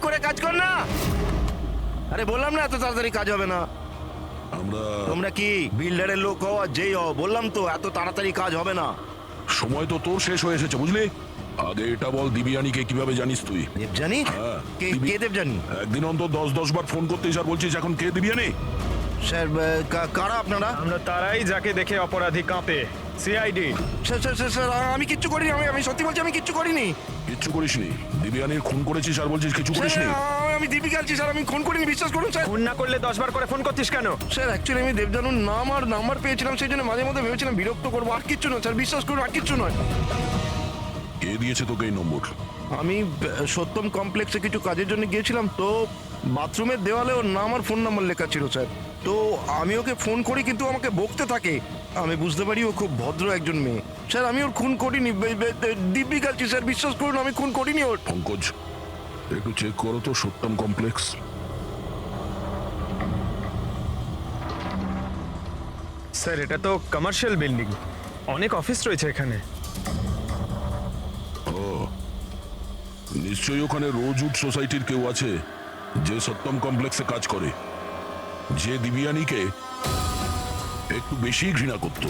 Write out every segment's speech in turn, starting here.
করে কাজ কর না। আরে বললাম না এত তাড়াতাড়ি কাজ হবে না। তোমরা কি বিল্ডারের লোক হও আর যেই হও, বললাম তো এত তাড়াতাড়ি কাজ হবে না। সময় তো তোর শেষ হয়ে এসেছে, বুঝলি? আগে এটা বল, দিবিয়ানিকে কিভাবে জানিস তুই? দেবজানি? হ্যাঁ, কে দেবজানি? একদিন অন্তত 10 বার ফোন করতেই আর বলছিস এখন কে দিবিয়ানি? স্যার কারা আপনারা? আমরা তারাই যাকে দেখে অপরাধী কাঁপে, সিআইডি। স্যার আমি কিচ্ছু করিনি, আমি সত্যি বলছি আমি কিচ্ছু করিনি। কিচ্ছু করিসনি? দিবিয়ানির খুন করেছিস আর বলছিস কিছু করিসনি? আমি দীপিকা আছি স্যার, আমি খুন করিনি, বিশ্বাস করুন স্যার। ফোন না করলে 10 বার করে ফোন করতিস কেন? স্যার অ্যাকচুয়ালি আমি দেবজানুর নাম আর নাম্বার পেয়েছিলাম, সেই জন্য মাঝে মধ্যে ভেবেছিলাম বিরক্ত করবো, আর কিচ্ছু নয় স্যার, বিশ্বাস করুন, আর কিচ্ছু নয়। কে দিয়েছে তোকে এই নম্বর? আমি সত্যম কমপ্লেক্সে কিছু কাজের জন্য গিয়েছিলাম, তো বাথরুমের দেওয়ালে ওর নাম আর ফোন নাম্বার লেখা ছিল স্যার। তো আমি ওকে ফোন করি, কিন্তু আমাকে বকতে থাকে। আমি বুঝতে পারি ও খুব ভদ্র একজন মেয়ে। স্যার আমি ওর খুন করিনি, দিব্যি গালছি স্যার, বিশ্বাস করুন আমি খুন করিনি ওর। পঙ্কজ, একটু চেক করো তো সত্যম কমপ্লেক্স। স্যার এটা তো কমার্শিয়াল বিল্ডিং, অনেক অফিস রয়েছে এখানে। নিশ্চয়ই ওখানে রোজউড সোসাইটির কেউ আছে যে সত্যম কমপ্লেক্সে কাজ করে, যে দিবিয়ানিকে একটু বেশি ঘৃণা করতো।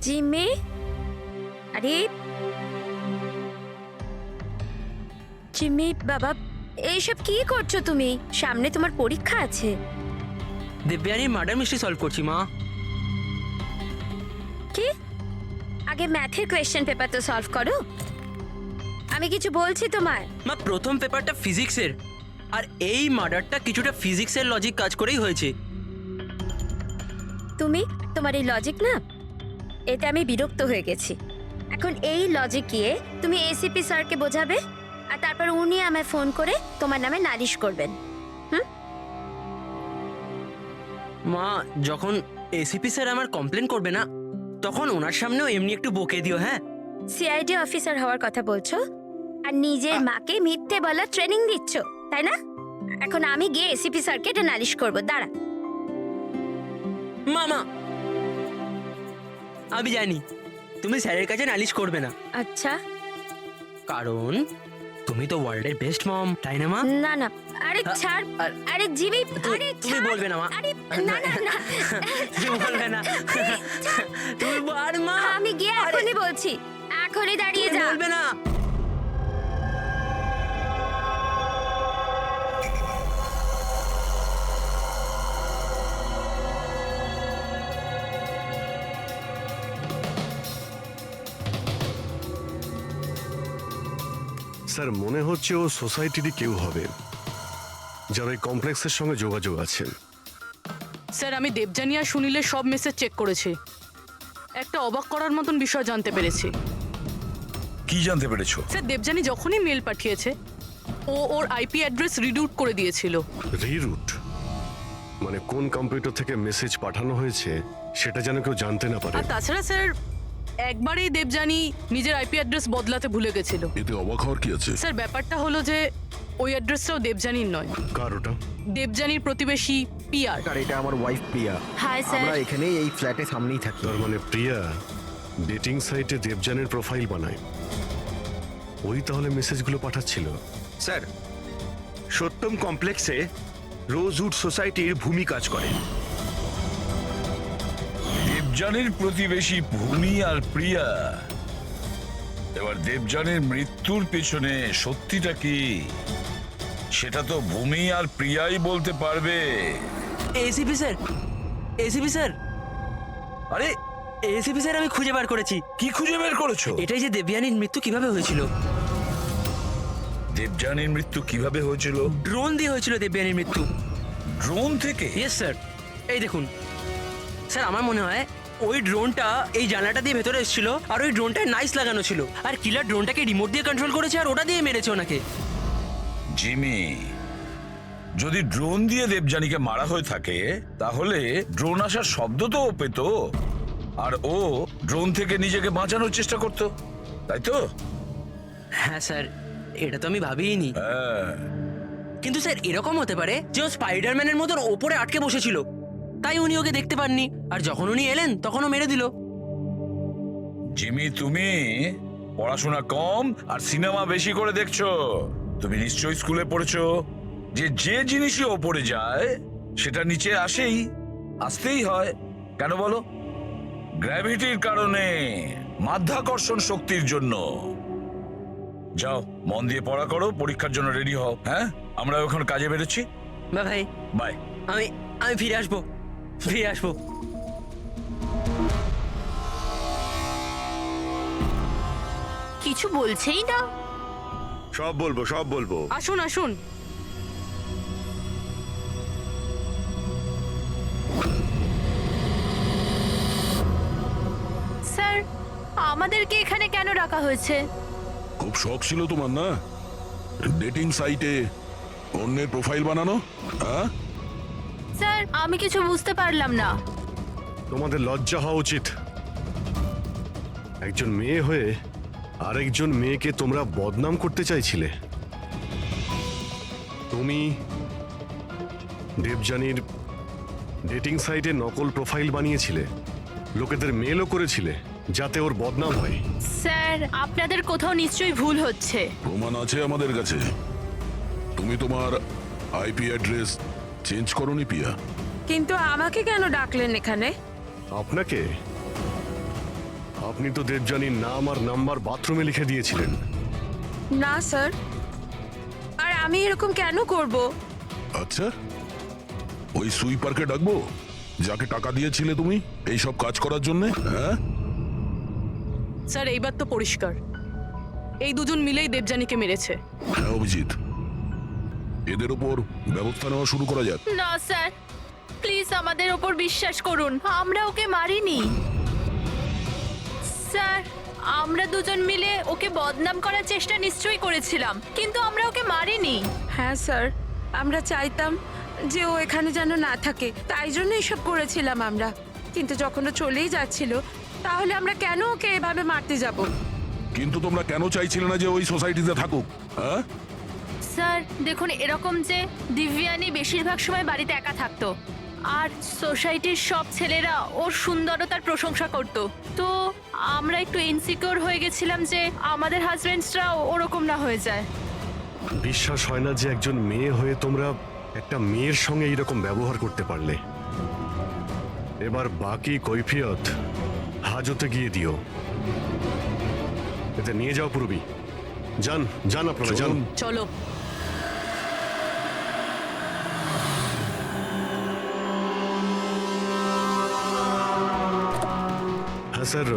জিম্মি, আরে জিম্মি বাবা, এইসব কি করছো তুমি? সামনে তোমার পরীক্ষা আছে। দিব্যানির মার্ডার মিস্ট্রি সলভ করছি মা। কি? আগে ম্যাথের কোয়েশ্চেন পেপার তো সলভ করো। আমি কিছু বলছি তোমার। মা প্রথম পেপারটা ফিজিক্সের, আর এই মার্ডারটা কিছুটা ফিজিক্সের লজিক কাজ করেই হয়েছে। তুমি তোমার এই লজিক না, এতে আমি বিরক্ত হয়ে গেছি। এখন এই লজিক গিয়ে তুমি এসিপি স্যারকে বোঝাবে, আর তারপর উনি আমায় ফোন করে তোমার নামে নালিশ করবেন। মা যখন এসিপি স্যার আমার কমপ্লেন করবে না, তখন ওনার সামনেও এমনি একটু বকে দিও। হ্যাঁ, সিআইডি অফিসার হওয়ার কথা বলছো, আর নিজের মাকে মিথ্যে বলার ট্রেনিং দিচ্ছ, তাই না? এখন আমি গিয়ে এসিপি স্যারকে এটা নালিশ করবো, দাঁড়া। মা মা আমি জানি তুমি স্যারের কাছে নালিশ করবে না, আচ্ছা, কারণ তুমি তো ওয়ার্ল্ডের বেস্ট মম, তাই না মা? না না, আরে ছাড়, আরে জিবি, আরে তুমি ছাড়। বলবে না মা? আরে না না না, তুমি বলবে না? তুমি আর মা আমি গিয়ে এখনই বলছি, এখনই দাঁড়িয়ে তুমি যা। বলবে না? স্যার মনে হচ্ছে ও সোসাইটিরই কেউ হবে, যার ওই কমপ্লেক্সের সঙ্গে যোগাযোগ আছে। স্যার আমি দেবযানী আর সুনীলের সব মেসেজ চেক করেছি, একটা অবাক করার মতন বিষয় জানতে পেরেছি। কি জানতে পেরেছো? স্যার দেবযানী যখনই মেল পাঠিয়েছে, ও ওর আইপি অ্যাড্রেস রিডিউট করে দিয়েছিল। রিরুট মানে কোন কম্পিউটার থেকে মেসেজ পাঠানো হয়েছে সেটা যেন কেউ জানতে না পারে। আর তাছাড়া স্যার একবারেই দেবযানী নিজের আইপি অ্যাড্রেস বদলাতে ভুলে গেছিল। এতে অবাক হওয়ার কি আছে? স্যার ব্যাপারটা হলো যে ওই অ্যাড্রেসটাও দেবযানীর নয়, কার ওটা? দেবযানীর প্রতিবেশী পিয়ার। আর এটা আমার ওয়াইফ প্রিয়া, হাই স্যার। আমরা এখানেই এই ফ্ল্যাটের সামনেই থাকি। তার মানে প্রিয়া ডেটিং সাইটে দেবযানীর প্রোফাইল বানায়, ওই তাহলে মেসেজগুলো পাঠাচ্ছিল। স্যার সত্যম কমপ্লেক্সে রোজউড সোসাইটির ভূমি কাজ করে। দেবযানীর প্রতিবেশী ভূমি আর প্রিয়া। এবার দেবযানীর মৃত্যুর পেছনে সত্যিটা কি সেটা তো ভূমি আর প্রিয়াই বলতে পারবে। এসিপি স্যার, এসিপি স্যার, আরে এসিপি স্যার, আমি খুঁজে বার করেছি। কি খুঁজে বের করেছো? এটাই যে দেবযানীর মৃত্যু কিভাবে হয়েছিল। দেবযানীর মৃত্যু কিভাবে হয়েছিল? ড্রোন দিয়ে হয়েছিল দেবযানীর মৃত্যু। ড্রোন থেকে? ইয়েস স্যার, এই দেখুন স্যার, আমার মনে হয় ওই ড্রোনটা এই জানলাটা দিয়ে ভেতরে এসেছিল, আর ওই ড্রোনটায় নাইস লাগানো ছিল, আর কিলার ড্রোনটাকে রিমোট দিয়ে কন্ট্রোল করেছে আর ওটা দিয়ে মেরেছে ওনাকে। জিমি, যদি ড্রোন দিয়ে দেবযানীকে মারা হয়ে থাকে তাহলে ড্রোন আসার শব্দ তো ও পেত, আর ও ড্রোন থেকে নিজেকে বাঁচানোর চেষ্টা করতো, তাই তো? হ্যাঁ স্যার, এটা তো আমি ভাবিনি। হ্যাঁ, কিন্তু স্যার এরকম হতে পারে যে ও স্পাইডারম্যানের মতন ওপরে আটকে বসেছিল, তাই উনি ওকে দেখতে পাননি, আর যখন উনি এলেন তখন ও মেরে দিল। জিমি, তুমি পড়াশোনা কম আর সিনেমা বেশি করে দেখছো। তুমি নিশ্চয়ই স্কুলে পড়েছো যে যে জিনিসই ওপরে যায় সেটা নিচে আসেই, আসতেই হয়। কেন বলো? গ্র্যাভিটির কারণে, মাধ্যাকর্ষণ শক্তির জন্য। যাও, মন দিয়ে পড়া করো, পরীক্ষার জন্য রেডি হও। হ্যাঁ, আমরা এখন কাজে বেরোচ্ছি। বা ভাই, বাই। আমি ফিরে আসবো, ফিরে আসবো। কিছু বলছেই না। সব বলবো, সব বলবো। আসুন আসুন। স্যার, আমাদেরকে এখানে কেন রাখা হয়েছে? খুব শখ ছিল তোমার না ডেটিং সাইটে অন্যের প্রোফাইল বানানো? হ্যাঁ, স্যার, আমি কিছু বুঝতে পারলাম না। তোমাদের লজ্জা হওয়া উচিত। একজন মেয়ে হয়ে আরেকজন মেয়েকে তোমরা বদনাম করতে চাইছিলে। তুমি দেবযানীর ডেটিং সাইটে নকল প্রোফাইল বানিয়েছিলে, লোকেদের মেলও করেছিলে যাতে ওর বদনাম হয়। স্যার, আপনাদের কোথাও নিশ্চয়ই ভুল হচ্ছে। প্রমাণ আছে আমাদের কাছে। তুমি তোমার আইপি অ্যাড্রেস চেঞ্জ করোনি পিয়া? কিন্তু আমাকে কেন ডাকলেন এখানে? আপনাকে? আপনি তো দেবযানীর নাম আর নাম্বার বাথরুমে লিখে দিয়েছিলেন। না স্যার, আর আমি এরকম কেন করব? আচ্ছা, ওই সুইপারকে ডাকবো যাকে টাকা দিয়েছিলে তুমি এই সব কাজ করার জন্য? হ্যাঁ, স্যার এইবার তো পরিষ্কার, এই দুজন মিলেই দেবযানীকে মেরেছে। হ্যাঁ অভিজিৎ, এদের ওপর ব্যবস্থা নেওয়া শুরু করা যাক। না স্যার, প্লিজ আমাদের ওপর বিশ্বাস করুন, আমরা ওকে মারিনি। স্যার, আমরা দুজন মিলে ওকে বদনাম করার চেষ্টা নিশ্চয়ই করেছিলাম, কিন্তু আমরা ওকে মারিনি। হ্যাঁ স্যার, আমরা চাইতাম যে ও এখানে যেন না থাকে, তাই জন্য এসব করেছিলাম আমরা। কিন্তু যখন ও চলেই যাচ্ছিল, তাহলে আমরা কেন ওকে এভাবে মারতে যাব? কিন্তু তোমরা কেন চাইছিলে না যে ওই সোসাইটিতে থাকুক? হ্যাঁ, স্যার দেখুন, এরকম যে দিব্যানী বেশিরভাগ সময় বাড়িতে একা থাকতো, আর সোসাইটির সব ছেলেরা ওর সুন্দরতার প্রশংসা করত, তো আমরা একটু ইনসিকিউর হয়ে গেছিলাম যে আমাদের হাজবেন্ডসরা ওরকম না হয়ে যায়। বিশ্বাস হয় না যে একজন মেয়ে হয়ে তোমরা একটা মেয়ের সঙ্গে এইরকম ব্যবহার করতে পারলে। এবার বাকি কৈফিয়ত হাজতে গিয়ে দিও। এতে নিয়ে যাও পুরবি। যান যান, আপনারা যান। চলো। হ্যাঁ স্যার,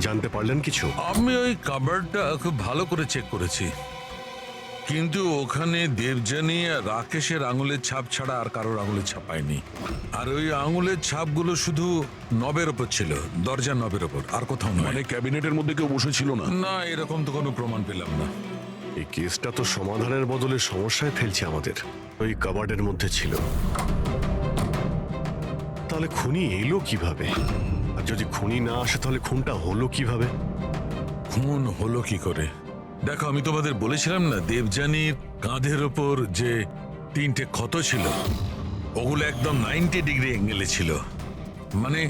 জানতে পারলেন কিছু? আমি ওই কাবারটা খুব ভালো করে চেক করেছি, কিন্তু ওখানে দেবযানী আর রাকেশের আঙুলের ছাপ ছাড়া আর কারোর আঙুলের ছাপ পাইনি। আর ওই আঙুলের ছাপগুলো শুধু নবের ওপর ছিল, দরজার নবের ওপর, আর কোথাও নয়। মানে ক্যাবিনেটের মধ্যে কেউ বসেছিল না? না, এরকম তো কোনো প্রমাণ পেলাম না। এই কেসটা তো সমাধানের বদলে সমস্যায় ফেলছে আমাদের। ওই কাবার্ডের মধ্যে ছিল, তাহলে খুনি এলো কিভাবে? আর যদি খুনি না আসে তাহলে খুনটা হলো কিভাবে? খুন হলো কি করে? দেখো, আমি তোমাদের বলেছিলাম না দেবযানীর কাঁধের ওপর যে 3টে ক্ষত ছিল, ওগুলো একদম 90 ডিগ্রি অ্যাঙ্গেলে ছিল। মানে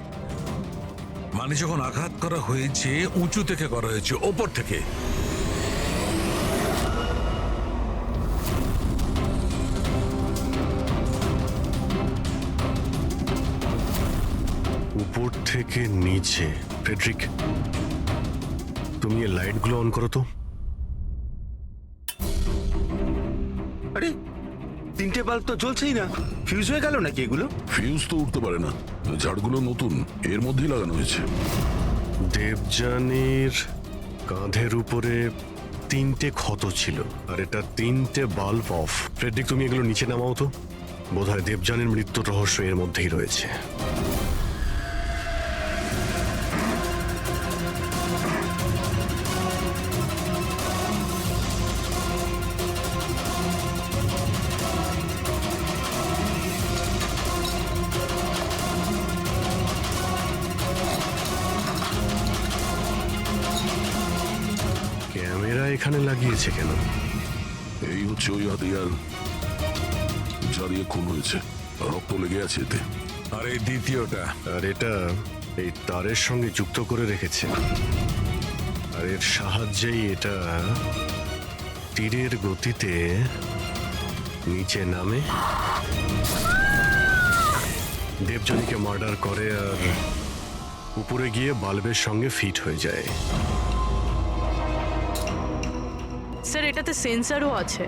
মানে যখন আঘাত করা হয়েছে উঁচু থেকে করা হয়েছে, ওপর থেকে। উপর থেকে নিচে। ফ্রেডরিক, তুমি এই লাইটগুলো অন করো তো। আরে, 3টে বাল্ব তো জ্বলছেই না, ফিউজ হয়ে গেল নাকি এগুলো? ফিউজ তো উঠতে পারে না, ঝাড়গুলো নতুন, এর মধ্যেই লাগানো হয়েছে। দেবযানীর কাঁধের উপরে 3টে ক্ষত ছিল, আর এটা 3টে বাল্ব অফ। ফ্রেডরিক, তুমি এগুলো নিচে নামাও তো। বোধহয় দেবযানীর মৃত্যুর রহস্য এর মধ্যেই রয়েছে। এখানে লাগিয়েছে কেন? এই হচ্ছে ওই হাতিয়ার যা দিয়ে খুন হয়েছে। রক্ত লেগে আছে এতে। আর এই দ্বিতীয়টা? আর এটা এই তারের সঙ্গে যুক্ত করে রেখেছে, আর এর সাহায্যেই এটা তীরের গতিতে নিচে নামে, দেবযানীকে মার্ডার করে আর উপরে গিয়ে বাল্বের সঙ্গে ফিট হয়ে যায়। স্যার এটাতে সেন্সারও আছে।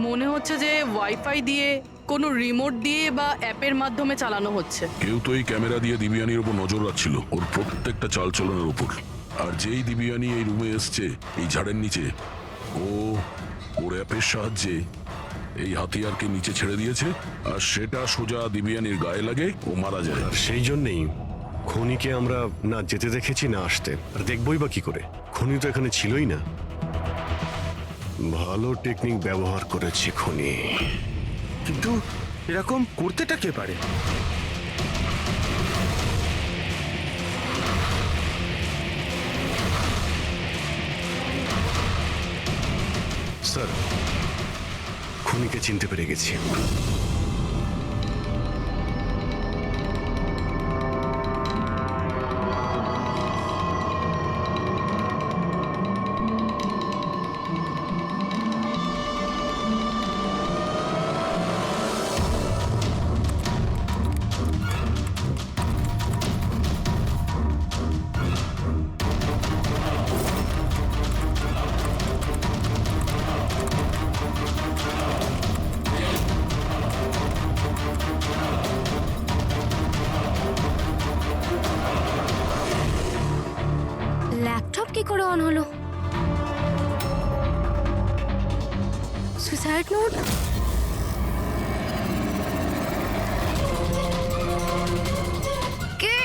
মনে হচ্ছে যে ওয়াইফাই দিয়ে, কোনো রিমোট দিয়ে বা অ্যাপের মাধ্যমে চালানো হচ্ছে। কেউ তো এই ক্যামেরা দিয়ে দিবিয়ানির উপর নজর রাখছিল, ওর প্রত্যেকটা চালচলনের উপর। আর যেই দিবিয়ানি এই রুমে এসছে এই ঝাড়ের নিচে, ওর অ্যাপের সাহায্যে এই হাতিয়ারকে নিচে ছেড়ে দিয়েছে, আর সেটা সোজা দিবিয়ানির গায়ে লাগে, ও মারা যায়। আর সেই জন্যেই খনিকে আমরা না যেতে দেখেছি না আসতে। আর দেখবই বা কি করে, খনি তো এখানে ছিলই না। ভালো টেকনিক ব্যবহার করেছি খনি। কিন্তু এরকম করতেটা কে পারে? স্যার, খনিকে চিনতে পেরে গেছি। ল্যাপটপ কি করে অন হলো? Suicide note? কে?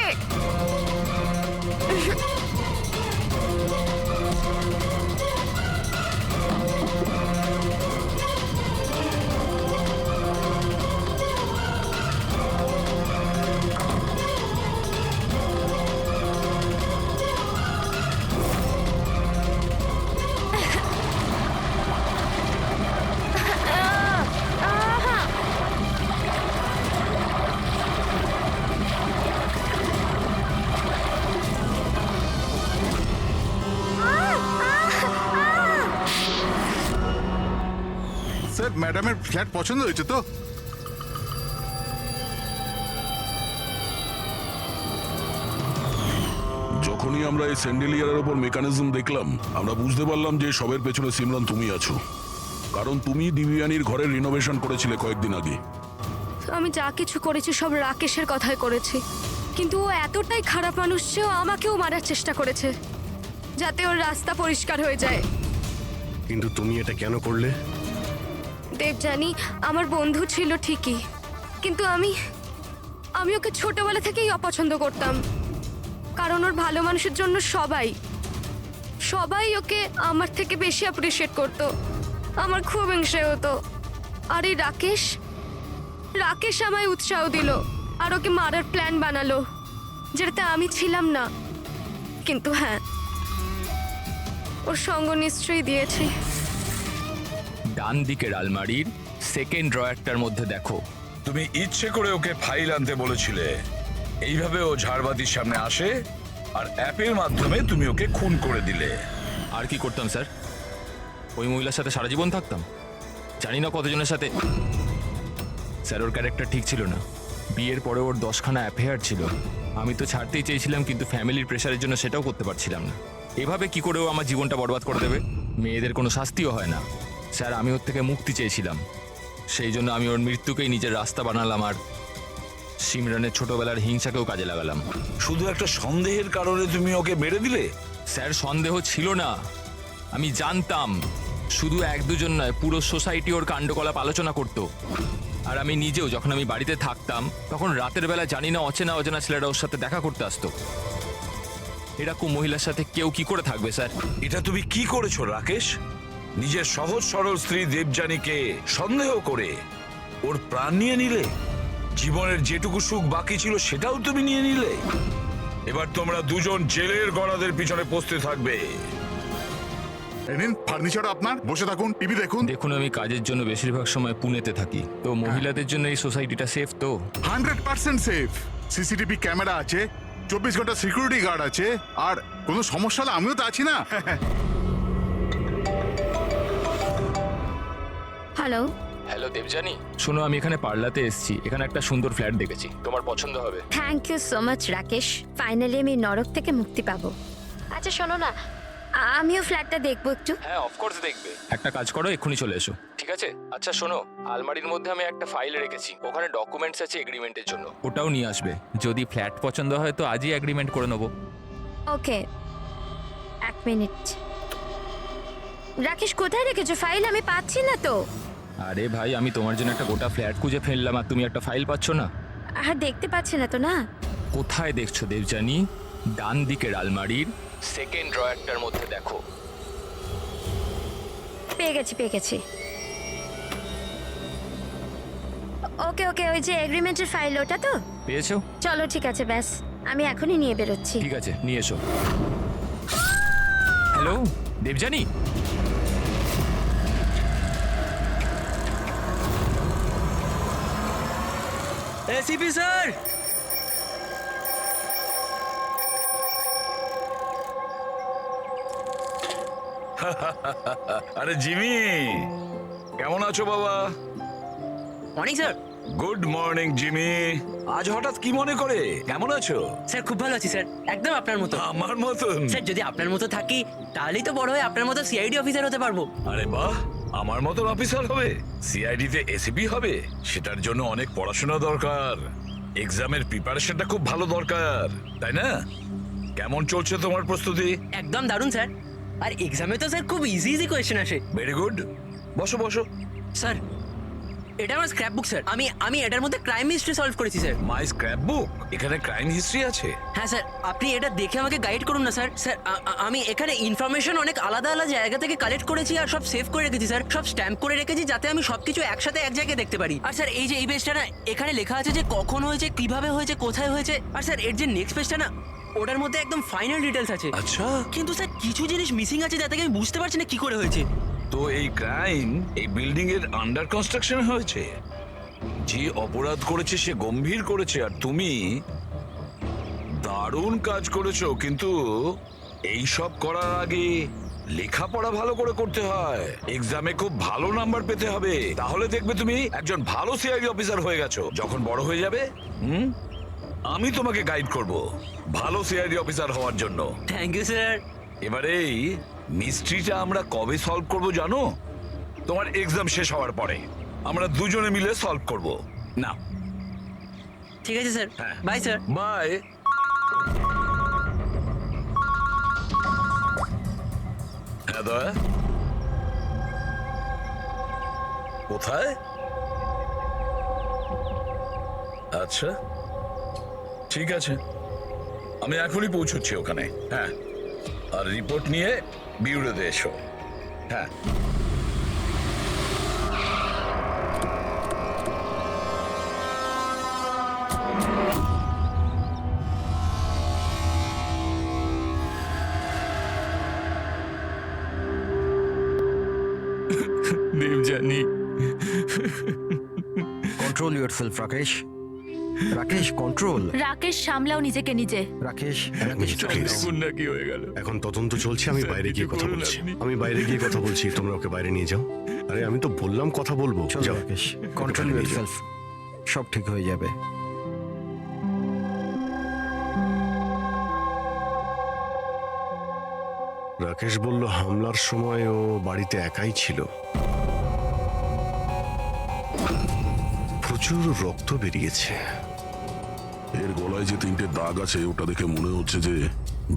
স্যার, ম্যাডামের ফ্ল্যাট পছন্দ হয়েছে তো? যখনই আমরা এই স্যান্ডেলিয়ারের ওপর মেকানিজম দেখলাম, আমরা বুঝতে পারলাম যে সবের পেছনে সিমরান তুমি আছো। কারণ তুমি দিবিয়ানির ঘরের রিনোভেশন করেছিলে কয়েকদিন আগে। আমি যা কিছু করেছি সব রাকেশের কথাই করেছি, কিন্তু ও এতটাই খারাপ মানুষ যে ও আমাকেও মারার চেষ্টা করেছে, যাতে ওর রাস্তা পরিষ্কার হয়ে যায়। কিন্তু তুমি এটা কেন করলে? দেবযানী আমার বন্ধু ছিল ঠিকই, কিন্তু আমি ওকে ছোটবেলা থেকেই অপছন্দ করতাম। কারণ ওর ভালো মানুষের জন্য সবাই ওকে আমার থেকে বেশি অ্যাপ্রিসিয়েট করতো। আমার খুব হিংসে হতো। আর এই রাকেশ আমায় উৎসাহ দিল আর ওকে মারার প্ল্যান বানালো, যেটাতে আমি ছিলাম না। কিন্তু হ্যাঁ, ওর সঙ্গ নিশ্চয়ই দিয়েছি। ডান দিকের আলমারির সেকেন্ড ড্রয়ারটার মধ্যে দেখো। তুমি ইচ্ছে করে ওকে ফাইল আনতে বলেছিলে, এইভাবে ও ঝাড়বাতির সামনে আসে, আর অ্যাপের মাধ্যমে তুমি ওকে খুন করে দিলে। আর কি করতাম স্যার? ওই মহিলার সাথে সারা জীবন থাকতাম? জানি না কতজনের সাথে। স্যার, ওর ক্যারেক্টার ঠিক ছিল না। বিয়ের পরে ওর 10খানা অ্যাফেয়ার ছিল। আমি তো ছাড়তেই চেয়েছিলাম, কিন্তু ফ্যামিলির প্রেশারের জন্য সেটাও করতে পারছিলাম না। এভাবে কি করে ও আমার জীবনটা বরবাদ করে দেবে? মেয়েদের কোনো শাস্তিও হয় না। স্যার, আমি ওর থেকে মুক্তি চেয়েছিলাম, সেই জন্য আমি ওর মৃত্যুকেই নিজের রাস্তা বানালাম, আর সিমরানের ছোটবেলার হিংসাকেও কাজে লাগালাম। শুধু একটা সন্দেহের কারণে তুমি ওকে মেরে দিলে? স্যার, সন্দেহ ছিল না, আমি জানতাম। শুধু 1-2 নয়, পুরো সোসাইটি ওর কাণ্ডকলাপ আলোচনা করত। আর আমি নিজেও যখন আমি বাড়িতে থাকতাম, তখন রাতের বেলা জানি না অচেনা ছেলেরা ওর সাথে দেখা করতে আসতো। এরকম মহিলার সাথে কেউ কি করে থাকবে স্যার? এটা তুমি কি করেছো রাকেশ? নিজের সহজ সরল স্ত্রী দেবযানীকে সন্দেহ করে ওর প্রাণ নিয়ে নিলে। জীবনের যেটুকু সুখ বাকি ছিল সেটাও তুমি নিয়ে নিলে। এবার তোমরা দুজন জেলের গড়াদের পিছনে পৌঁছতে থাকবে। এই নিন ফার্নিচার আপনার, বসে থাকুন, টিভি দেখুন। দেখুন আমি কাজের জন্য বেশিরভাগ সময় পুনেতে থাকি, তো মহিলাদের জন্য এই সোসাইটিটা সেফ তো? 100% সেফ। সিসিটিভি ক্যামেরা আছে, 24 ঘন্টা সিকিউরিটি গার্ড আছে, আর কোনো সমস্যা হলে আমিও তো আছি না। হ্যালো। হ্যালো দেবজানি, শোনো আমি এখানে পার্লাতে এসেছি, এখানে একটা সুন্দর ফ্ল্যাট দেখেছি, তোমার পছন্দ হবে। Thank you so much Rakesh, finally আমি নরক থেকে মুক্তি পাবো। আচ্ছা শোনো না, আমিও ফ্ল্যাটটা দেখবো একটু। হ্যাঁ অফকোর্স দেখবে। একটা কাজ করো, এক্ষুনি চলে এসো, ঠিক আছে? আচ্ছা শোনো, আলমারির মধ্যে আমি একটা ফাইল রেখেছি, ওখানে ডকুমেন্টস আছে এগ্রিমেন্টের জন্য, ওটাও নিয়ে আসবে। যদি ফ্ল্যাট পছন্দ হয় তো আজই এগ্রিমেন্ট করে নেবো। ওকে, এক মিনিট। রাকেশ কোথায় রেখেছো ফাইল? আমি পাচ্ছি না তো। আরে ভাই, আমি তোমার জন্য একটা গোটা ফ্ল্যাট খুঁজে ফেললাম আর তুমি একটা ফাইল পাচ্ছ না? দেখতে পাচ্ছি না তো। না, কোথায় দেখছো দেবজানি? ডান দিকের আলমারির সেকেন্ড ড্রয়ারটার মধ্যে দেখো। পেয়ে গেছি। ওকে ওকে, ওই যে এগ্রিমেন্টের ফাইল, ওটা তো? পেয়েছো? চলো ঠিক আছে, ব্যাস আমি এখনই নিয়ে বেরোচ্ছি। ঠিক আছে, নিয়ে এসো। হ্যালো দেবজানি। এসিপি স্যার, আরে জিমি, কেমন আছো বাবা? Morning sir. Good morning Jimmy. আজ হঠাৎ কি মনে করে? কেমন আছো? স্যার খুব ভালো আছি স্যার, একদম আপনার মতো। আমার মতন? স্যার যদি আপনার মতো থাকি তাহলেই তো বড় হয়ে আপনার মতো সিআইডি অফিসার হতে পারবো। আরে বাহ, আমার মতন অফিসার হবে? সিআইডি তে এসিপি হবে? সেটার জন্য অনেক পড়াশোনা দরকার, এক্সামের প্রিপারেশনটা খুব ভালো দরকার, তাই না? কেমন চলছে তোমার প্রস্তুতি? একদম দারুণ স্যার, আর এক্সামে তো স্যার খুব ইজি কোয়েশ্চেন আসে। ভেরি গুড, বসো বসো। স্যার এটা আমার স্ক্র্যাপ বুক স্যার, আমি এটার মধ্যে ক্রাইম হিস্ট্রি সলভ করেছি স্যার। মাই স্ক্র্যাপ বুক? এখানে ক্রাইম হিস্ট্রি আছে? হ্যাঁ স্যার, আপনি এটা দেখে আমাকে গাইড করুন না স্যার। স্যার আমি এখানে ইনফরমেশন অনেক আলাদা আলাদা জায়গা থেকে কালেক্ট করেছি আর সব সেভ করে রেখেছি স্যার, সব স্ট্যাম্প করে রেখেছি যাতে আমি সবকিছু একসাথে এক জায়গায় দেখতে পারি। আর স্যার এই যে এই পেজটা না, এখানে লেখা আছে যে কখন হয়েছে, কিভাবে হয়েছে, কোথায় হয়েছে। আর স্যার এর যে নেক্সট পেজটা না, ওটার মধ্যে একদম ফাইনাল ডিটেলস আছে। আচ্ছা, কিন্তু স্যার কিছু জিনিস মিসিং আছে যাতে আমি বুঝতে পারছি না কি করে হয়েছে। তো এই ক্রাইম এই বিল্ডিং এর আন্ডার কনস্ট্রাকশন হয়েছে? যে অপরাধ করেছে সে গম্ভীর করেছে, আর তুমি দারুণ কাজ করেছো, কিন্তু এই সব করার আগে লেখাপড়া ভালো করে করতে হয়, এক্সামে খুব ভালো নাম্বার পেতে হবে, তাহলে দেখবে তুমি একজন ভালো সিআইডি অফিসার হয়ে গেছো। যখন বড় হয়ে যাবে আমি তোমাকে গাইড করব ভালো সিআইডি অফিসার হওয়ার জন্য। Thank you sir. এবারে এই মিস্ট্রিটা আমরা কবে সলভ করব জানো? তোমার এক্সাম শেষ হওয়ার পরে আমরা দুজনে মিলে সলভ করব। না ঠিক আছে স্যার, বাই স্যার। বাই। হ্যাঁ দয়া, কোথায়? আচ্ছা ঠিক আছে, আমি এখনই পৌঁছচ্ছি ওখানে। হ্যাঁ, আর রিপোর্ট নিয়ে বিউরোতে এসো। হ্যাঁ। Debjani, control yourself Rakesh. Rakesh control. Rakesh সামলাও নিজেকে নিজে। রাকেশ দেখুন না কি হয়ে গেল। এখন তদন্ত চলছে, আমি বাইরে গিয়ে কথা বলছি। তোমরা ওকে বাইরে নিয়ে যাও। আরে আমি তো বললাম কথা বলবো। চলো যাও। রাকেশ, কন্ট্রোল ইয়োরসেলফ, সব ঠিক হয়ে যাবে। রাকেশ বলল হামলার সময় ও বাড়িতে একাই ছিল। প্রচুর রক্ত বেরিয়েছে। এর গলায় যে 3টে দাগ আছে ওটা দেখে মনে হচ্ছে যে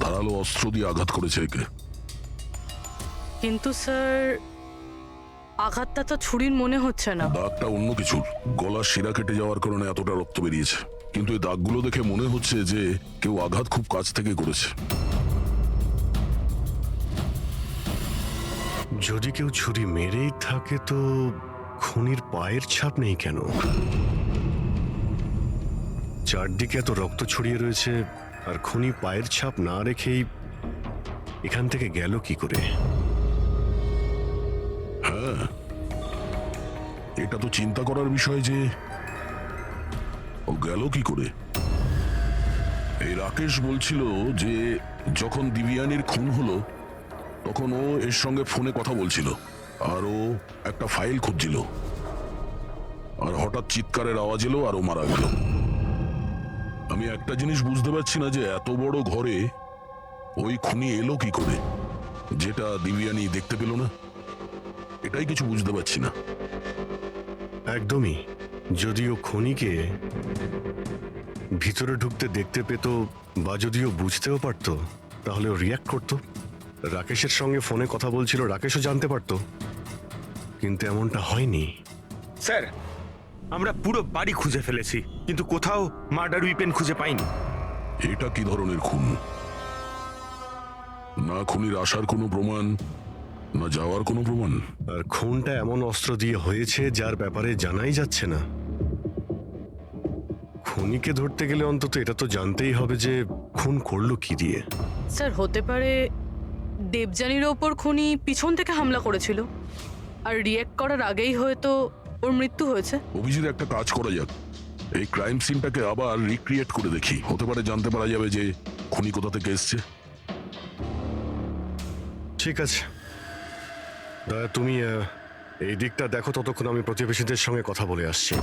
ধারালো অস্ত্র দিয়ে আঘাত করেছে একে। কিন্তু স্যার আঘাতটা তো ছুরির মনে হচ্ছে না। দাগটা অন্য কিছুর, গলার শিরা কেটে যাওয়ার কারণে এতটা রক্ত বেরিয়েছে, কিন্তু এই দাগগুলো দেখে মনে হচ্ছে যে কেউ আঘাত খুব কাছ থেকে করেছে। যদি কেউ ছুরি মেরেই থাকে তো খুনির পায়ের ছাপ নেই কেন? চারদিকে এত রক্ত ছড়িয়ে রয়েছে, আর খুনি পায়ের ছাপ না রেখেই এখান থেকে গেল কি করে? এটা তো চিন্তা করার বিষয় যে ও গেল কি করে। এই রাকেশ বলছিল যে যখন দিব্যানীর খুন হলো তখন ও এর সঙ্গে ফোনে কথা বলছিল আর ও একটা ফাইল খুঁজছিল, আর হঠাৎ চিৎকারের আওয়াজ এলো আর ও মারা গেল। আমি একটা জিনিস বুঝতে পারছি না যে এত বড় ঘরে ওই খুনি এলো কি করে, যেটা দিব্যানী দেখতে পেল না। এটাই কিছু বুঝতে পারছি না। একদমই। যদিও খনিকে ভিতরে ঢুকতে দেখতে পেত বা যদিও বুঝতেও পারতো তাহলে ও রিয়াক্ট করতো। রাকেশের সঙ্গে ফোনে কথা বলছিল, রাকেশও জানতে পারতো, কিন্তু এমনটা হয়নি। স্যার, আমরা পুরো বাড়ি খুঁজে ফেলেছি কিন্তু কোথাও মার্ডার উইপেন খুঁজে পাইনি। এটা কি ধরনের খুন? না খুনির আসার কোনো প্রমাণ, না যাওয়ার কোনো প্রমাণ। আর খুনটা এমন অস্ত্র দিয়ে হয়েছে যার ব্যাপারে জানাই যাচ্ছে না। খুনিকে ধরতে গেলে অন্তত এটা তো জানতেই হবে যে খুন করলো কি দিয়ে। স্যার হতে পারে দেবযানীর ওপর খুনি পিছন থেকে হামলা করেছিল আর রিয়্যাক্ট করার আগেই হয়তো ওর মৃত্যু হয়েছে। অভিজিৎ, একটা কাজ করা যাক, এই ক্রাইম সিনটাকে আবার রিক্রিয়েট করে দেখি। হতে পারে জানতে পারা যাবে যে খুনি কোথা থেকে এসছে। ঠিক আছে, দয়া তুমি এই দিকটা দেখো, ততক্ষণ আমি প্রতিবেশীদের সঙ্গে কথা বলে আসছি।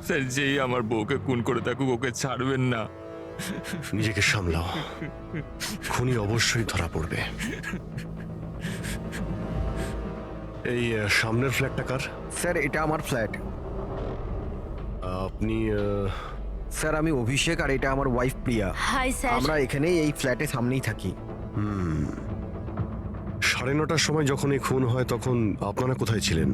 স্যার, যেই আমার বউকে খুন করে থাকুক ওকে ছাড়বেন না। নিজেকে সামলাও, খুনি অবশ্যই ধরা পড়বে। এই সামনের ফ্ল্যাটটা কার? স্যার এটা আমার ফ্ল্যাট। আপনি স্যার আমি অভিষেক আর এটা আমার ওয়াইফ প্রিয়া। Hi sir. আমরা এখানেই এই ফ্ল্যাটের সামনেই থাকি। 9:30টার সময় যখন এই খুন হয় তখন আপনারা কোথায় ছিলেন?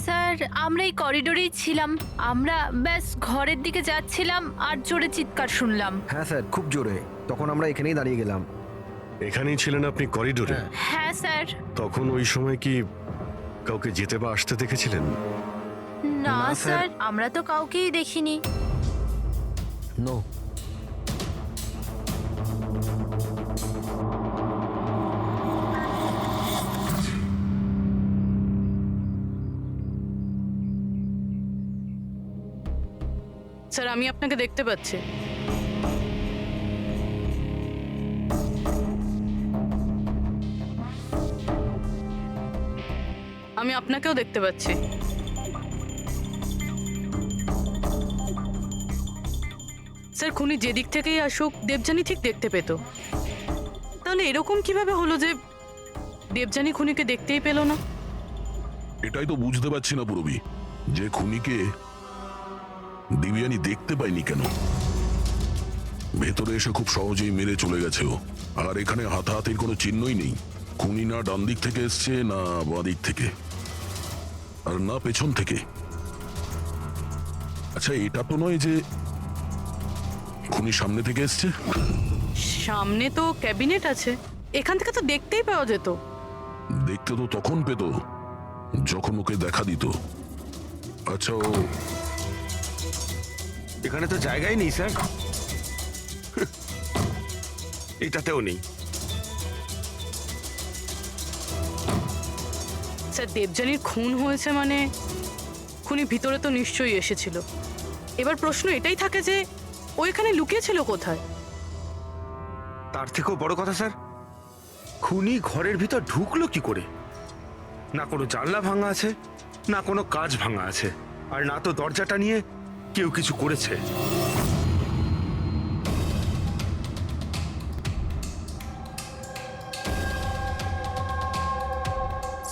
স্যার আমরা এই করিডোরেই ছিলাম। আমরা ব্যাস ঘরের দিকে যাচ্ছিলাম আর জোরে চিৎকার শুনলাম। হ্যাঁ স্যার, খুব জোরে। তখন আমরা এখানেই দাঁড়িয়ে গেলাম। এখানেই ছিলেন আপনি করিডোরে? হ্যাঁ স্যার। তখন ওই সময় কি কাউকে যেতে বা আসতে দেখেছিলেন? না স্যার, আমরা তো কাউকেই দেখিনি। নো। স্যার আমি আপনাকে দেখতে পাচ্ছি। আমি আপনাকেও দেখতে পাচ্ছি। স্যার খুনি যেদিক থেকেই আসুক দেবযানী ঠিক দেখতে পেত। তাহলে এরকম কিভাবে হলো যে দেবযানী খুনিকে দেখতেই পেল না? এটাই তো বুঝতে পারছি না পুরবি, যে খুনিকে দিব্যানী দেখতে পায়নি কেন। ভেতরে এসে খুব সহজেই মেরে চলে গেছে ও, আর এখানে হাতাহাতির কোনো চিহ্নই নেই। খুনি না ডান দিক থেকে এসছে, না বাঁ দিক থেকে, আর না পেছন থেকে। আচ্ছা, এটা তো নয় যে খুনি সামনে থেকে এসছে? সামনে তো ক্যাবিনেট আছে, এখান থেকে তো দেখতেই পাওয়া যেত। দেখতে তো তখন পেত যখন ওকে দেখা দিত। আচ্ছা, ও এখানে তো জায়গাই নেই স্যার। এটাতেও নেই। স্যার দেবযানীর খুন হয়েছে মানে খুনি ভিতরে তো নিশ্চয়ই এসেছিল। এবার প্রশ্ন এটাই থাকে যে ও এখানে লুকিয়েছিল কোথায়? তার থেকেও বড় কথা স্যার, খুনি ঘরের ভিতর ঢুকলো কি করে? না কোনো জানলা ভাঙা আছে, না কোনো কাঁচ ভাঙা আছে, আর না তো দরজাটা নিয়ে কেউ কিছু করেছে।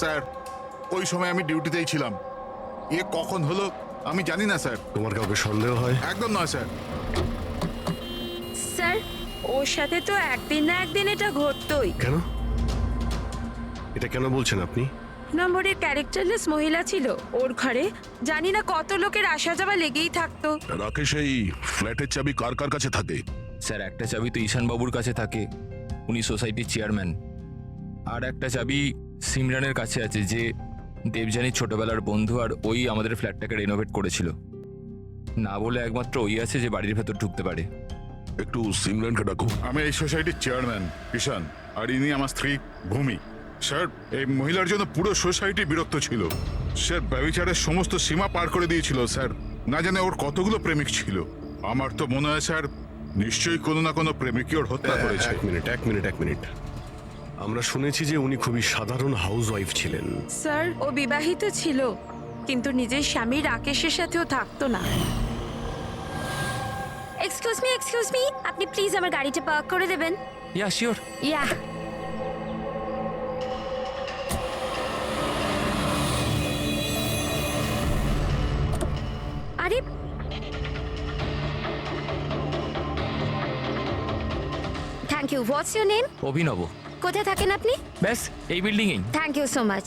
স্যার ওই সময় আমি ডিউটিতেই ছিলাম। এ কখন হলো আমি জানি না স্যার। তোমার কাউকে সন্দেহ হয়? একদম নয় স্যার। স্যার ওর সাথে তো একদিন না একদিন এটা ঘটতোই। কেন? এটা কেন বলছেন আপনি? নম্বরের ক্যারেক্টারলেস মহিলা ছিল ওর ঘরে, জানি না কত লোকের আসা যাওয়া লেগেই থাকতো। রাকেশ, এই ফ্ল্যাটের চাবি কার কার কাছে থাকে? স্যার একটা চাবি তো ঈশান বাবুর কাছে থাকে, উনি সোসাইটির চেয়ারম্যান। আর একটা চাবি সিমরানের কাছে আছে, যে দেবযানীর ছোটবেলার বন্ধু, আর ওই আমাদের ফ্ল্যাটটাকে রেনোভেট করেছিল। না বলে একমাত্র ওই আছে যে বাড়ির ভেতর ঢুকতে পারে। একটু সিমরানকে ডাকো। আমি এই সোসাইটির চেয়ারম্যান কিষান, আর ইনি আমার স্ত্রী ভূমি। স্যার, এই মহিলার জন্য পুরো সোসাইটি বিরক্ত ছিল। স্যার, ব্যভিচারের সমস্ত সীমা পার করে দিয়েছিল স্যার। না জানে ওর কতগুলো প্রেমিক ছিল। আমার তো মনে হয় স্যার, নিশ্চয়ই কোনো না কোনো প্রেমিকই ওর হত্যা করেছে। এক মিনিট। আমরা শুনেছি যে উনি খুবই সাধারণ হাউস ওয়াইফ ছিলেন। স্যার, ও বিবাহিত ছিল, কিন্তু নিজের স্বামী রাকেশের সাথেও থাকতো না। এক্সকিউজ মি, আপনি প্লিজ আমার গাড়িটা পার্ক করে দেবেন? Yeah sure. ইয়া। আরে thank you. What's your name? Abhinav. কোথায় থাকেন আপনি? ব্যাস এই বিল্ডিংয়েই। Thank you so much.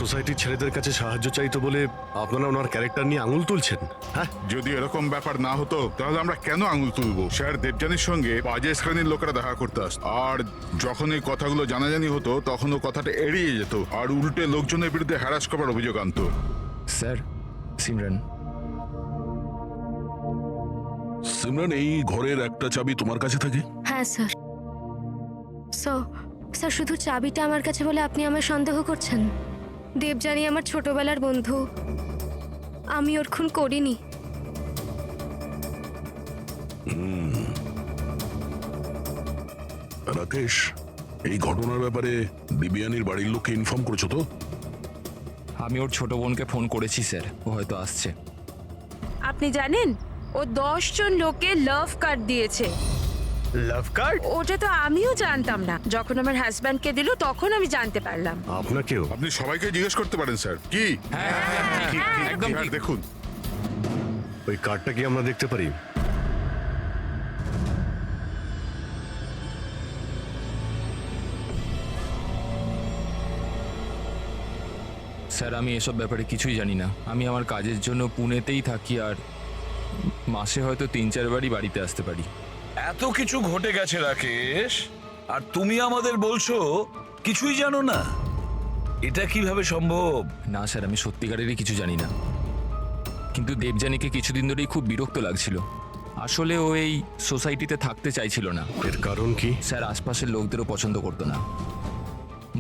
সোসাইটির ছেলেদের কাছে সাহায্য চাইতো বলে আপনারা ওনার ক্যারেক্টার নিয়ে আঙুল তুলছেন? হ্যাঁ, যদি এরকম ব্যাপার না হতো তাহলে আমরা কেন আঙুল তুলবো? স্যার, দেবযানীর সঙ্গে বাজে শ্রেণীর লোকেরা দেখা করতে আসতো, আর যখন এই কথাগুলো জানাজানি হতো তখন ও কথাটা এড়িয়ে যেত আর উল্টে লোকজনের বিরুদ্ধে হ্যারাস করার অভিযোগ আনতো। স্যার, সিমরান। সিমরান, এই ঘরের একটা চাবি তোমার কাছে থাকে? হ্যাঁ স্যার। স্যার, শুধু চাবিটা আমার কাছে বলে আপনি আমার সন্দেহ করছেন? দেবযানী আমার ছোটবেলার বন্ধু, আমি ওর খুন করিনি। রাকেশ, এই ঘটনার ব্যাপারে দিব্যানীর বাড়ির লোককে ইনফর্ম করেছো তো? আমি ওর ছোট বোনকে ফোন করেছি স্যার, ও হয়তো আসছে। আপনি জানেন, ও 10 জন লোকে লাভ কার্ড দিয়েছে। লাভ কার্ড? ওটা তো আমিও জানতাম না। যখন আমার হাজব্যান্ডকে দিল তখন আমি জানতে পারলাম। আপনাকেও? আপনি সবাইকে জিজ্ঞেস করতে পারেন স্যার। কি? একদম স্যার, দেখুন ওই কার্ডটা কি আমরা দেখতে পারি? স্যার, আমি এসব ব্যাপারে কিছুই জানি না। আমি আমার কাজের জন্য পুনেতেই থাকি, আর মাসে হয়তো 3-4 বারই বাড়িতে আসতে পারি। এত কিছু ঘটে গেছে রাকেশ, আর তুমি আমাদের বলছো কিছুই জানো না? এটা কিভাবে সম্ভব? না স্যার, আমি সত্যিকারেরই কিছু জানি না, কিন্তু দেবযানীকে কিছুদিন ধরেই খুব বিরক্ত লাগছিল। আসলে ও এই সোসাইটিতে থাকতে চাইছিল না। এর কারণ কি? স্যার, আশপাশের লোকদেরও পছন্দ করতো না।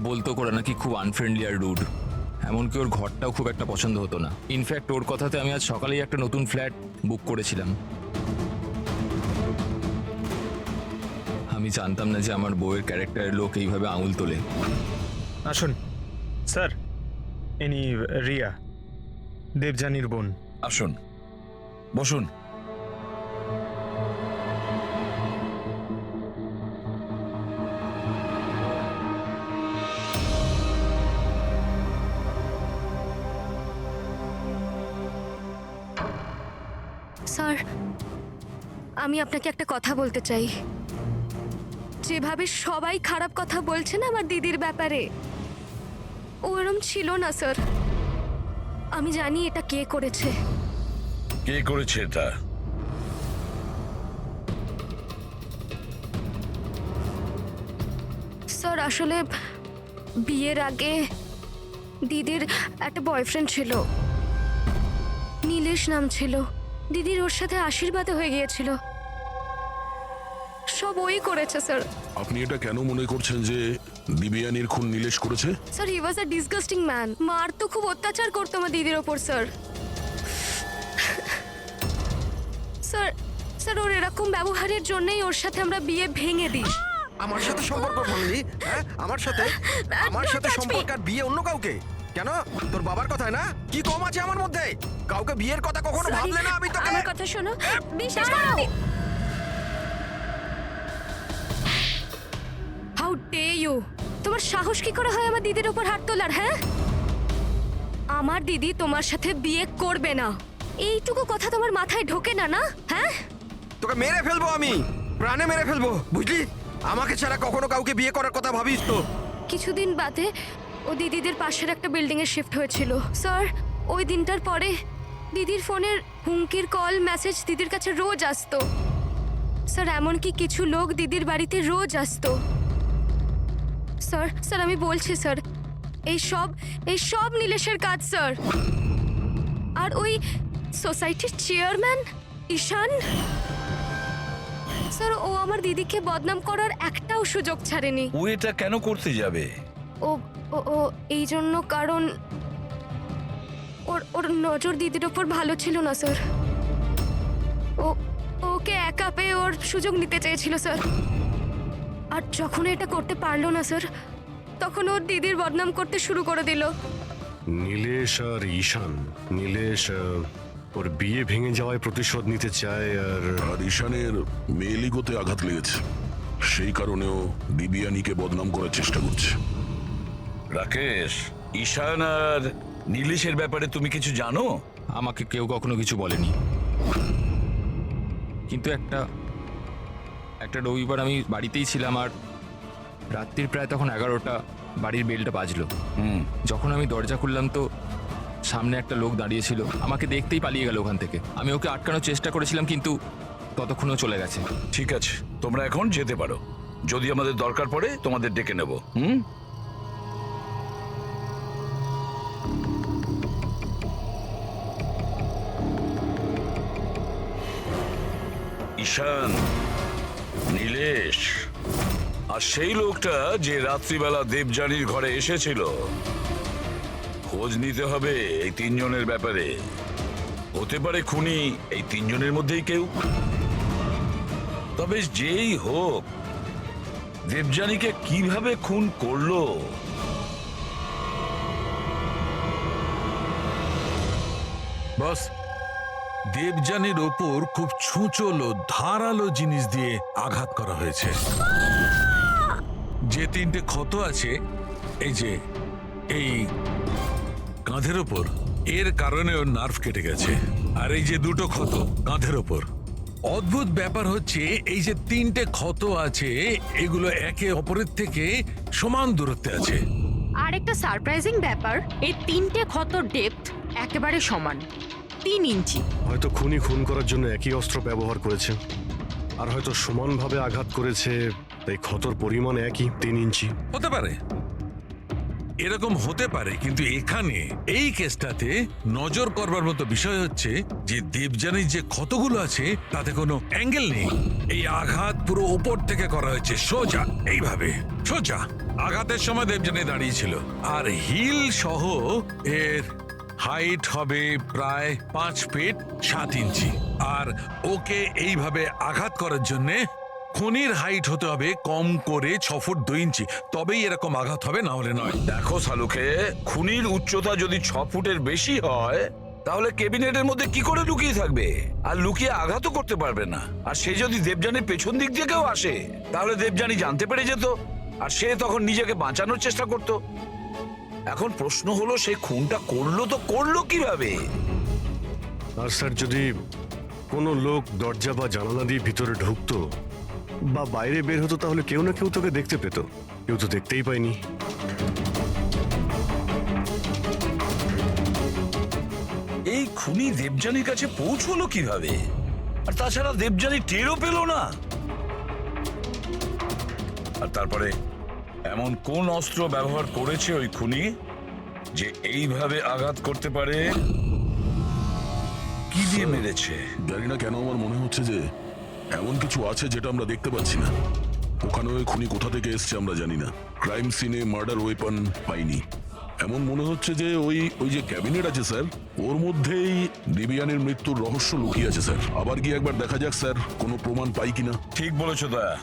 বলতো ওরা নাকি খুব আনফ্রেন্ডলি আর রুড। এমনকি ওর ঘরটাও খুব একটা পছন্দ হতো না। ইনফ্যাক্ট ওর কথাতে আমি আজ সকালেই একটা নতুন ফ্ল্যাট বুক করেছিলাম। আমি জানতাম না যে আমার বউয়ের ক্যারেক্টারের লোক এইভাবে আঙুল তোলে। আসুন স্যার, ইনি রিয়া, দেবযানীর বোন। আসুন, বসুন। স্যার, আমি আপনাকে একটা কথা বলতে চাই। যেভাবে সবাই খারাপ কথা বলছেন আমার দিদির ব্যাপারে, ও এরম ছিল না স্যার। আমি জানি এটা কে করেছে। কে করেছে এটা? স্যার, আসলে বিয়ের আগে দিদির একটা বয়ফ্রেন্ড ছিল, নীলেশ নাম ছিল। দিদির ওর সাথে আশীর্বাদে হয়ে গিয়েছিল। সব ওই করেছে স্যার। আপনি এটা কেন মনে করছেন যে দিব্যানীর খুন নীলেশ করেছে? স্যার, হি ওয়াজ আ ডিসগাস্টিং ম্যান। মার তো খুব অত্যাচার করতো আমার দিদির ওপর স্যার। স্যার, ওর এরকম ব্যবহারের জন্যই ওর সাথে আমরা বিয়ে ভেঙে দিই। আমার সাথে সম্পর্ক ভাঙলি? হ্যাঁ, আমার সাথে সম্পর্ক আর বিয়ে অন্য কাউকে? কেন? তোর বাবার কথায় না? কি কম আছে আমার মধ্যে? কাউকে বিয়ের কথা কখনো ভাবলে না আমি তোকে? আমার কথা শোনো, বিশ্বাস করো। How dare you! তোমার সাহস কি করে হয় আমার দিদির উপর হাত তোলার? হ্যাঁ, আমার দিদি তোমার সাথে বিয়ে করবে না, এইটুকু কথা তোমার মাথায় ঢোকে না? না, হ্যাঁ? তোকে মেরে ফেলবো, আমি প্রাণে মেরে ফেলবো, বুঝলি? আমাকে ছাড়া কখনো কাউকে বিয়ে করার কথা ভাবিস তো? কিছুদিন বাদে ও দিদিদের পাশের একটা বিল্ডিংয়ে শিফট হয়েছিল স্যার। ওই দিনটার পরে দিদির ফোনের হুমকির কল মেসেজ দিদির কাছে রোজ আসতো স্যার। এমনকি কিছু লোক দিদির বাড়িতে রোজ আসতো স্যার। স্যার আমি বলছি স্যার, এই সব নীলেশের কাজ স্যার। আর ওই সোসাইটির চেয়ারম্যান ঈশান স্যার, ও আমার দিদিকে বদনাম করার একটাও সুযোগ ছাড়েনি। ও এটা কেন করতে যাবে? ও ও ও এই জন্য, কারণ ওর নজর দিদির ওপর ভালো ছিল না স্যার। ওকে একা পেয়ে ওর সুযোগ নিতে চেয়েছিল স্যার। আর যখন এটা করতে পারলো না স্যার, তখন ওর দিদির বদনাম করতে শুরু করে দিল। নীলেশ আর ঈশান, নীলেশ ওর বিয়ে ভেঙে যাওয়ায় প্রতিশোধ নিতে চায়, আর ঈশানের মেয়েলিগোতে আঘাত লেগেছে, সেই কারণেও দিবিয়ানিকে বদনাম করার চেষ্টা করছে। রাকেশ, ঈশান আর নীলেশের ব্যাপারে তুমি কিছু জানো? আমাকে কেউ কখনো কিছু বলেনি, কিন্তু একটা রবিবার আমি বাড়িতেই ছিলাম আর রাত্রির প্রায় তখন 11টা, বাড়ির বেলটা বাজলো। যখন আমি দরজা খুললাম তো সামনে একটা লোক দাঁড়িয়েছিল, আমাকে দেখতেই পালিয়ে গেল ওখান থেকে। আমি ওকে আটকানোর চেষ্টা করেছিলাম কিন্তু ততক্ষণও চলে গেছে। ঠিক আছে, তোমরা এখন যেতে পারো। যদি আমাদের দরকার পড়ে তোমাদের ডেকে নেব। ঈশান, নীলেশ আর সেই লোকটা যে রাত্রিবেলা দেবযানীর ঘরে এসেছিল, খোঁজ নিতে হবে এই তিনজনের ব্যাপারে। হতে পারে খুনি এই তিনজনের মধ্যেই কেউ। তবে যেই হোক, দেবযানীকে কিভাবে খুন করলো বস, দেবযানীর ওপর খুব ছুঁচলো ধারালো জিনিস দিয়ে আঘাত করা হয়েছে। যে 3টে ক্ষত আছে, এই যে এই কাঁধের ওপর, এর কারণে ওর নার্ভ কেটে গেছে। আর এই যে 2টো ক্ষত কাঁধের ওপর, অদ্ভুত ব্যাপার হচ্ছে এই যে 3টে ক্ষত আছে, এগুলো একে অপরের থেকে সমান দূরত্বে আছে। আর একটা সারপ্রাইজিং ব্যাপার, এই 3টে ক্ষতর ডেপথ একেবারে সমান, 3 ইঞ্চি। হয়তো খুনি খুন করার জন্য একই অস্ত্র ব্যবহার করেছে, আর হয়তো সমানভাবে আঘাত করেছে, তাই ক্ষতর পরিমাণ একই, 3 ইঞ্চি। হতে পারে, এরকম হতে পারে, কিন্তু এখানে এই কেসটাতে নজর করবার মতো বিষয় হচ্ছে যে দেবযানীর যে ক্ষতগুলো আছে তাতে কোনো অ্যাঙ্গেল নেই। এই আঘাত পুরো উপর থেকে করা হয়েছে, সোজা, এইভাবে সোজা। আঘাতের সময় দেবযানী দাঁড়িয়েছিল, আর হিল সহ এর হাইট হবে প্রায় 5 ফিট 7 ইঞ্চি। আর ওকে এইভাবে আঘাত করার জন্যে খুনির হাইট হতে হবে কম করে 6 ফুট 2 ইঞ্চি, তবেই এরকম আঘাত হবে, না হলে নয়। দেখো সালুকে, খুনির উচ্চতা যদি 6 ফুটের বেশি হয়, তাহলে ক্যাবিনেটের মধ্যে কি করে লুকিয়ে থাকবে? আর লুকিয়ে আঘাতও করতে পারবে না। আর সে যদি দেবযানীর পেছন দিক দিয়ে কেউ আসে, তাহলে দেবযানী জানতে পেরে যেত, আর সে তখন নিজেকে বাঁচানোর চেষ্টা করত। এখন প্রশ্ন হলো, সে খুনটা করলো তো করলো কিভাবে? আর স্যার, যদি কোনো লোক দরজা বা জানালা দিয়ে ভিতরে ঢুকতো বা বাইরে বের হতো, তাহলে কেউ না কেউ তোকে দেখতে পেত। কেউ তো দেখতেই পায়নি। এই খুনি দেবযানীর কাছে পৌঁছলো কিভাবে? আর তাছাড়া দেবযানী টেরও পেল না। আর তারপরে এমন কোন অস্ত্র ব্যবহার করেছে ওই খুনি যে এইভাবে আঘাত করতে পারে? কি দিয়ে মেরেছে? জানি না কেন আমার মনে হচ্ছে যে এমন কিছু আছে যেটা আমরা দেখতে পাচ্ছি না। ওখানে ওই খুনি কোথা থেকে এসছে আমরা জানি না। ক্রাইম সিনে মার্ডার ওয়েপন পাইনি। এমন মনে হচ্ছে যে ওই যে ক্যাবিনেট আছে স্যার, ওর মধ্যেই দিবিয়ানির মৃত্যুর রহস্য লুকিয়ে আছে স্যার। আবার গিয়ে একবার দেখা যাক স্যার, কোনো প্রমাণ পাই কিনা। ঠিক বলেছো দয়া।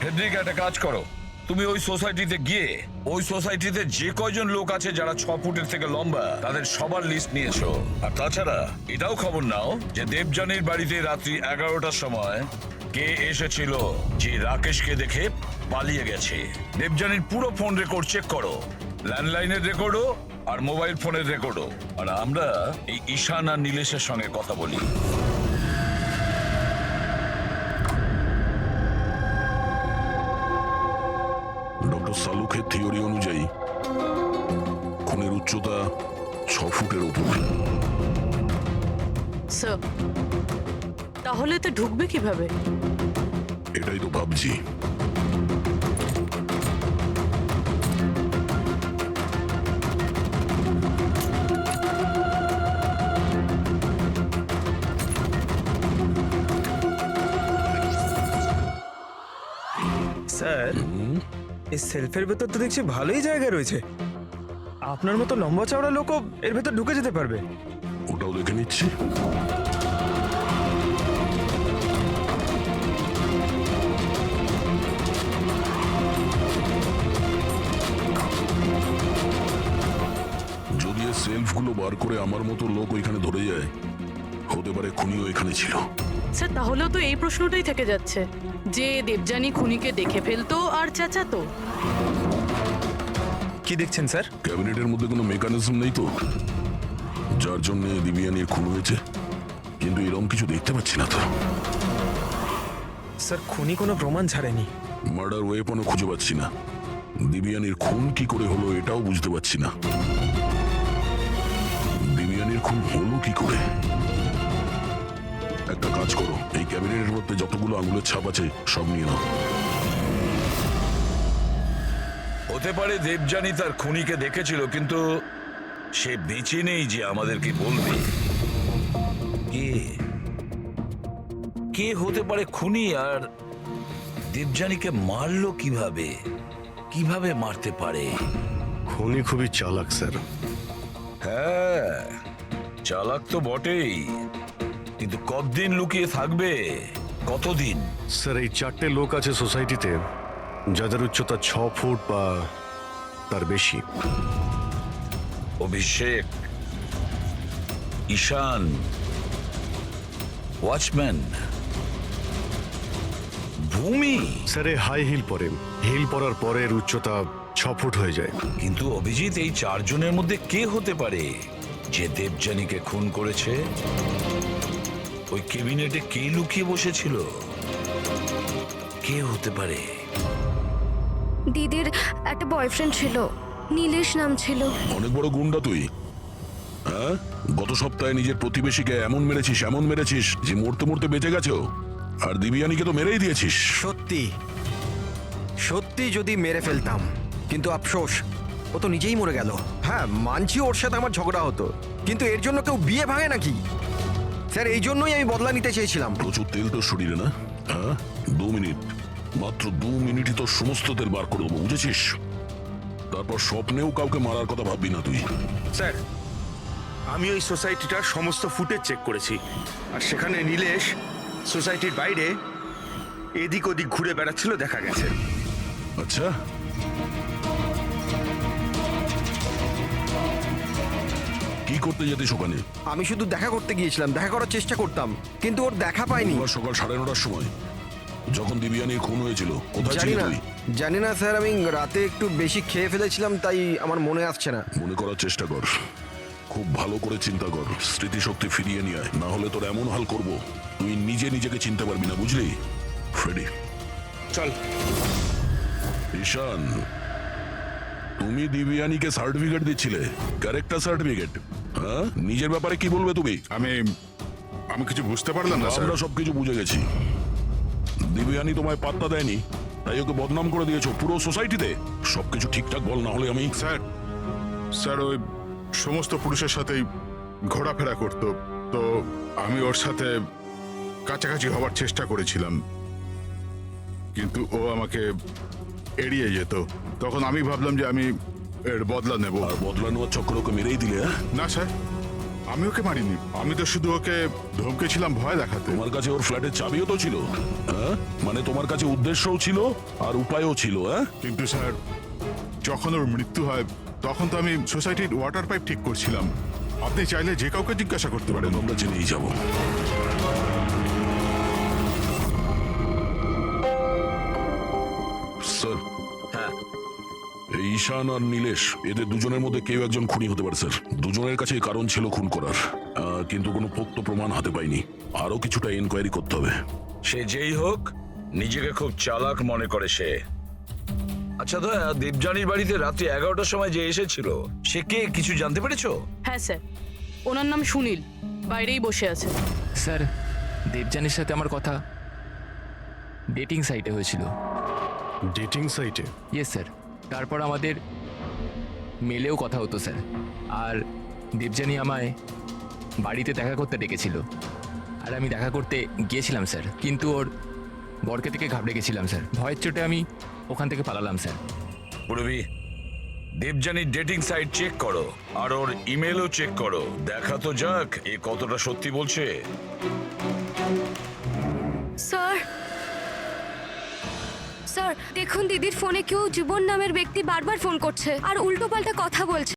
হেডরিক, একটা কাজ করো, তুমি ওই সোসাইটিতে গিয়ে ওই সোসাইটিতে যে কয়জন লোক আছে যারা 6 ফুটের থেকে লম্বা, তাদের সবার লিস্ট নিয়েছো। আর তাছাড়া এটাও খবর নাও যে দেবযানীর বাড়িতে রাত্রি 11টার সময় কে এসেছিল, যে রাকেশকে দেখে পালিয়ে গেছে। দেবযানীর পুরো ফোন রেকর্ড চেক করো, ল্যান্ডলাইনের রেকর্ডও আর মোবাইল ফোনের রেকর্ডও। আর আমরা এই ঈশান আর নীলেশের সঙ্গে কথা বলি। ডক্টর সালুখের থিওরি অনুযায়ী খুনের উচ্চতা 6 ফুটের উপর। স্যার তাহলে তো ঢুকবে কিভাবে? এটাই তো ভাবছি। স্যার এই সেলফের ভেতর তো দেখছি ভালোই জায়গা রয়েছে। আপনার মতো লম্বা চওড়া লোকও এর ভেতর ঢুকে যেতে পারবে। ওটাও দেখে নিচ্ছি। যদি এই সেলফগুলো বার করে আমার মতো লোক ওইখানে ধরে যায়, হতে পারে খুনিও এখানে ছিল। স্যার তাহলেও তো এই প্রশ্নটাই থেকে যাচ্ছে যে দেবযানী খুনিকে দেখে ফেলতো আর চেঁচাতো। কি দেখছেন স্যার? ক্যাবিনেটের মধ্যে কোনো মেকানিজম নেই তো, যার জন্য দিবিয়ানির খুন হয়েছে, কিন্তু এরকম কিছু দেখতে পাচ্ছি না তো। স্যার খুনি কোনো প্রমাণ ছাড়েনি। মার্ডার ওয়েপনও খুঁজে পাচ্ছি না। দিবিয়ানির খুন কি করে হলো এটাও বুঝতে পারছি না। দিবিয়ানির খুন হলো কি করে? একটা কাজ করো, এই ক্যাবিনেটের মধ্যে যতগুলো আঙুলের ছাপ আছে সব নিয়ে নাও। হতে পারে দেবযানী তার খুনিকে দেখেছিল, কিন্তু সে বেঁচে নেই যে আমাদেরকে বলবে। কে কে হতে পারে খুনি, আর দেবযানীকে মারলো কিভাবে? কিভাবে মারতে পারে? খুনি খুবই চালাক স্যার। হ্যাঁ, চালাক তো বটেই, কিন্তু কতদিন লুকিয়ে থাকবে? কতদিন? স্যার এই 4টে লোক আছে সোসাইটিতে যাদের উচ্চতা 6 ফুট বা তার বেশি। অভিষেক, ঈশান, ওয়াচম্যান, ভূমি। স্যার এ হাই হিল পরে, হিল পরার পরের উচ্চতা 6 ফুট হয়ে যায়। কিন্তু অভিজিৎ, এই 4 জনের মধ্যে কে হতে পারে যে দেবযানীকে খুন করেছে? ওই ক্যাবিনেটে কে লুকিয়ে বসেছিল? কে হতে পারে? দিদির একটা বয়ফ্রেন্ড ছিল, নীলেশ নাম ছিল। অনেক বড় গুন্ডা তুই, হ্যাঁ? গত সপ্তাহে নিজের প্রতিবেশীকে এমন মেরেছিস যে মরতে মরতে বেঁচে গেছো, আর দিবিয়ানিকে তো মেরেই দিয়েছিস। সত্যি সত্যি যদি মেরে ফেলতাম, কিন্তু আফসোস ও তো নিজেই মরে গেল। হ্যাঁ মানছি ওর সাথে আমার ঝগড়া হতো, কিন্তু এর জন্য কেউ বিয়ে ভাঙে নাকি? স্যার এই জন্যই আমি বদলা নিতে চেয়েছিলাম। প্রচুর তেল তোর শরীরে না? হ্যাঁ, 2 মিনিট, মাত্র 2 মিনিটই তোর সমস্ত তেল বার করে দেবো, বুঝেছিস? তারপর স্বপ্নেও কাউকে মারার কথা ভাববি না তুই। স্যার আমি ওই সোসাইটিটার সমস্ত ফুটেজ চেক করেছি, আর সেখানে নীলেশ সোসাইটির বাইরে এদিক ওদিক ঘুরে বেড়াচ্ছিল দেখা গেছে। আচ্ছা, কি করতে যেতিস ওখানে? আমি শুধু দেখা করতে গিয়েছিলাম, দেখা করার চেষ্টা করতাম, কিন্তু ওর দেখা পাইনি। সকাল 9:30টার সময় যখন দিবিয়ানির খুন হয়েছিল, কোথায় জানি ছিলি না, তুই? জানি না স্যার, আমি রাতে একটু বেশি খেয়ে ফেলেছিলাম, তাই আমার মনে আসছে না। মনে করার চেষ্টা কর, খুব ভালো করে চিন্তা কর, স্মৃতিশক্তি ফিরিয়ে নিয়ে আয়, না হলে তোর এমন হাল করব তুই নিজেকে চিনতে পারবি না, বুঝলি? ফ্রেডি চল। ঈশান, তুমি দিবিয়ানিকে সার্টিফিকেট দিচ্ছিলে, ক্যারেক্টার সার্টিফিকেট, হ্যাঁ? নিজের ব্যাপারে কি বলবে তুমি? আমি কিছু বুঝতে পারলাম না স্যার। আমরা সবকিছু বুঝে গেছি। দিবিয়ানি তোমায় পাত্তা দেয়নি, তাই ওকে বদনাম করে দিয়েছো পুরো সোসাইটিতে। সবকিছু ঠিকঠাক বল, না হলে আমি। স্যার ওই সমস্ত পুরুষের সাথেই ঘোরাফেরা করত, তো আমি ওর সাথে কাছাকাছি হওয়ার চেষ্টা করেছিলাম, কিন্তু ও আমাকে এড়িয়ে যেত। তখন আমি ভাবলাম যে আমি এর বদলা নেব। আর বদলা নেওয়ার চক্কর ওকে মেরেই দিলে? না স্যার, আমি ওকে মারিনি, আমি তো শুধু ওকে ধমকেছিলাম ভয় দেখাতে। তোমার কাছে ওর ফ্ল্যাটের চাবিও তো ছিল, হ্যাঁ? মানে তোমার কাছে উদ্দেশ্যও ছিল আর উপায়ও ছিল, হ্যাঁ? কিন্তু স্যার যখন ওর মৃত্যু হয় তখন তো আমি সোসাইটির ওয়াটার পাইপ ঠিক করছিলাম। আপনি চাইলে যে কাউকে জিজ্ঞাসা করতে পারেন। আমরা জেনেই যাব। স্যার, হ্যাঁ, এই ঈশান আর নীলেশ, এদের দুজনের মধ্যে কেউ একজন খুনি হতে পারে স্যার। দুজনের কাছে কারণ ছিল খুন করার, কিন্তু কোনো পোক্ত প্রমাণ হাতে পাইনি। আরো কিছুটা এনকোয়ারি করতে হবে। সে যেই হোক, নিজেকে খুব চালাক মনে করে সে। আচ্ছা আচ্ছা দয়া, দেবযানীর বাড়িতে রাত্রি 11টার সময় যে এসেছিল সে কে, কিছু জানতে পেরেছো? হ্যাঁ স্যার, ওনার নাম সুনীল, বাইরেই বসে আছে। স্যার, দেবযানীর সাথে আমার কথা ডেটিং সাইটে হয়েছিল। ডেটিং সাইটে? Yes sir. তারপর আমাদের মেলেও কথা হতো স্যার। আর দেবযানী আমায় বাড়িতে দেখা করতে ডেকেছিল, আর আমি দেখা করতে গিয়েছিলাম স্যার, কিন্তু ওর বরকে থেকে ঘাবড়ে গেছিলাম স্যার। ভয়ের চোটে আমি ওখান থেকে পালালাম স্যার। পুরবি, দেবযানীর ডেটিং সাইট চেক করো আর ওর ইমেলও চেক করো, দেখা তো যাক এ কতটা সত্যি বলছে। স্যার, স্যার দেখুন, দিদির ফোনে কেউ জীবন নামের ব্যক্তি বারবার ফোন করছে আর উল্টোপাল্টা কথা বলছে।